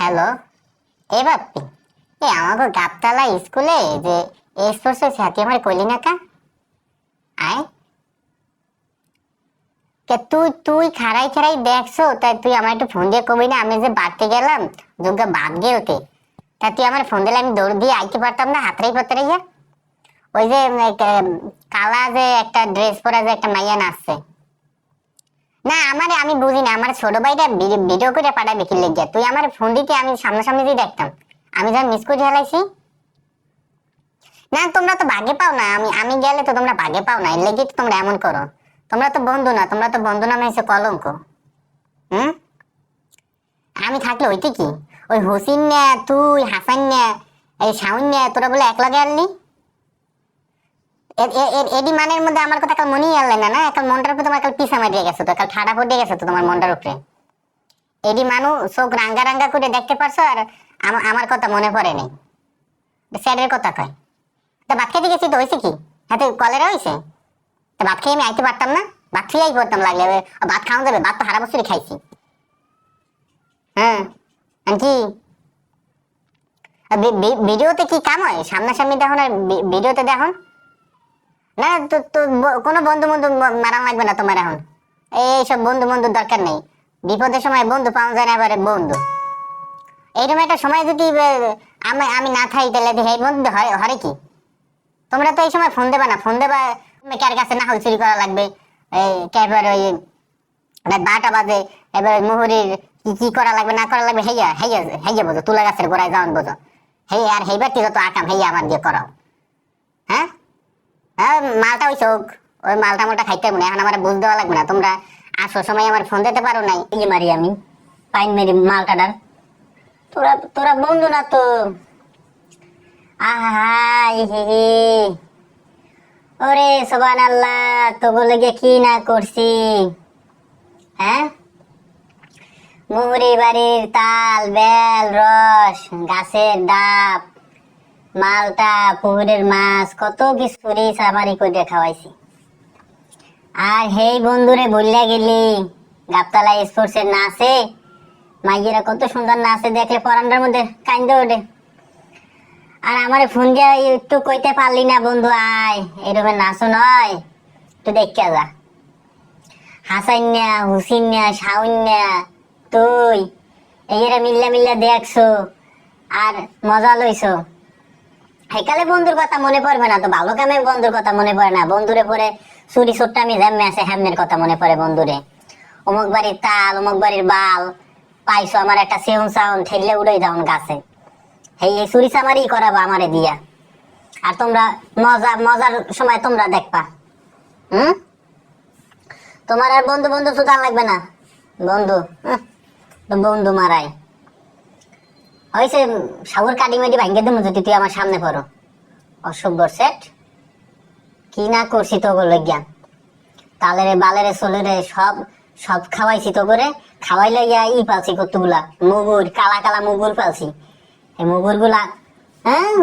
Hello, এ বাপ্পি, আমাকে গাবতলা স্কুলে যে স্পোর্টস হয়েছে তুই আমার কইলি না কা? আয় কে তুই তুই খাড়াই খাড়াই দেখছো, তাই তুই আমার একটু ফোন দিয়ে কবি না? আমি যে বাড়তে গেলাম যোগ্য বাদ গেলতে, তা তুই আমার ফোন দিলে আমি দৌড় দিয়ে আইতে পারতাম না? হাতড়াই পড়তে রে। ওই যে কালা যে একটা ড্রেস পরা যে একটা মাইয়া নাচছে না, আমি বুঝি না, আমার ছোট ভাইটা ভিডিও করে পাঠাবে কি লেগে? তুই আমার ফোন দিতে আমি সামনাসামনি দিয়ে দেখতাম, আমি যা মিস করে হেলাইছি। না তোমরা তো ভাগে পাও না, আমি আমি গেলে তো তোমরা ভাগে পাও না, এর লেগে তো তোমরা এমন করো। তোমরা তো বন্ধু না, তোমরা তো বন্ধু নামে হচ্ছে কলঙ্ক। হুম, আমি থাকলে হইতে কি? ওই হোসিন না, তুই হাসান না, এই শাউন না, তোরা বলে এক লগে আনলি। এডি মানের মধ্যে আমার কথা কাল মনেই আনলে না? না কাল মনটার উপরে তোমার কাল পিসা মারিয়ে গেছো, তো কাল ঠাডা পড়ে গেছে তো তোমার মনটার উপরে। এডি মানু চোখ রাঙ্গা রাঙ্গা করে দেখতে পারছো, আর আমার কথা মনে পড়ে নাই? স্যারের কথা কয়। তা ভাত খেতে গেছি তো হয়েছে কি? হাতে কলেরা হয়েছে? তা ভাত খেয়ে আমি আইতে পারতাম না? ভাত খেয়েই পড়তাম লাগলে। ভাত খাওয়া যাবে? ভাত তো সারা বছরই খাইছি। হ্যাঁ, কি ভিডিওতে কি কাম হয়? সামনাসামনি দেখুন আর ভিডিওতে দেখুন না। তো তো কোনো বন্ধু বন্ধু মারান লাগবে না তোমার এখন। এইসব বন্ধু বন্ধুর দরকার নেই। বিপদের সময় বন্ধু পাওয়া যায় না, এবারে বন্ধু এইরকম একটা সময় যদি আমি আমি না থাকি তাহলে এই বন্ধু হরে কি? তোমরা তো এই সময় ফোন দেবা না, ফোন দেবা কার কাছে না হল চুরি করা লাগবে। এই এবার ওই রাত 12টা বাজে, এবার মুহুরির কি কি করা লাগবে না করা লাগবে হেইয়া হেইয়া হেইয়া বোঝো, তুলা গাছের গোড়ায় যাওয়ান বোঝো। হেই আর হেইবার যত আকাম হেইয়া আমার দিয়ে করাও। হ্যাঁ, মালটা ওই চোখ, ওই মালটা মালটা খাইতে মনে এখন আমার বুঝ দেওয়া লাগবে না। তোমরা আসো সময় আমার ফোন দিতে পারো নাই, এই মারি আমি পাইন মেরি মালটাডার। তোরা তোরা বন্ধু না তো। আহা ওরে সুবহানাল্লাহ, তোগো লেগে কি না করছি। হ্যাঁ, মুহুরি বাড়ির তাল বেল রস, গাছের ডাব, মালটা, পুকুরের মাছ, কত কিছু সাবারি করে খাওয়াইছি। আর হেই বন্ধুরে বললা গেলি গাবতলা স্পোর্টসের নাচে মাইয়েরা কত সুন্দর নাচে, দেখলে পরান্ডার মধ্যে কান্দে ওঠে। আর আমার ফোন দিয়ে একটু কইতে পারলি না বন্ধু আয় এরকম নাচো নয়, একটু দেখে যা। হাসাইন্যা হুসিন্যা শাউন্যা তুই এরা মিল্লা মিল্লা দেখছো আর মজা লইছো। হেকালে বন্ধুর কথা মনে পড়বে না তো? ভালো কামে বন্ধুর কথা মনে পড়ে না? বন্ধুরে পরে চুরি ছোট্টামি জ্যামে আছে হ্যামনের কথা মনে পড়ে বন্ধুরে। অমুক বাড়ির তাল অমুক বাড়ির বাল পাইছো, আমার একটা সেউন সাউন ঠেললে উড়ে যাও গাছে। এই চুরি চামারি করাবো আমারে দিয়া। আর তোমরা মজার সময় তোমরা দেখবা। হুম, তোমার আর বন্ধু বন্ধু সুদান লাগবে না। বন্ধু বন্ধু মারাই হয়েছে। সাগর কাটি মাটি ভাঙ্গে দেবো যদি তুই আমার সামনে পড়ো। অসভ্য সেট, কি না করছি তো বলে জ্ঞান। তালেরে বালেরে চলেরে সব সব খাওয়াইছি তো করে। খাওয়াইলে ইয়া পালছি কতগুলা মুগুর, কালা কালা মুগুর পালছি। এই মুগুর গুলা হ্যাঁ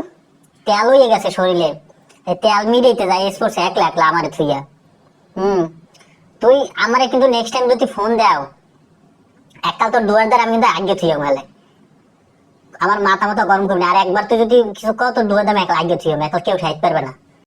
তেল হয়ে গেছে শরীরে। এই তেল মিটাইতে যায় স্পোর্টস একলা একলা আমারে থুইয়া। তুই আমারে কিন্তু নেক্সট টাইম যদি ফোন দাও এককাল তোর দুয়ার দ্বার আমি কিন্তু আগে থুইয়া মেলে আমার মাথা মাথা গরম করবি। আর একবার তুই যদি কিছু কর তোর দুয়ার দাম একলা আগে থুইয়া একলা কেউ ঠাইতে পারবে না।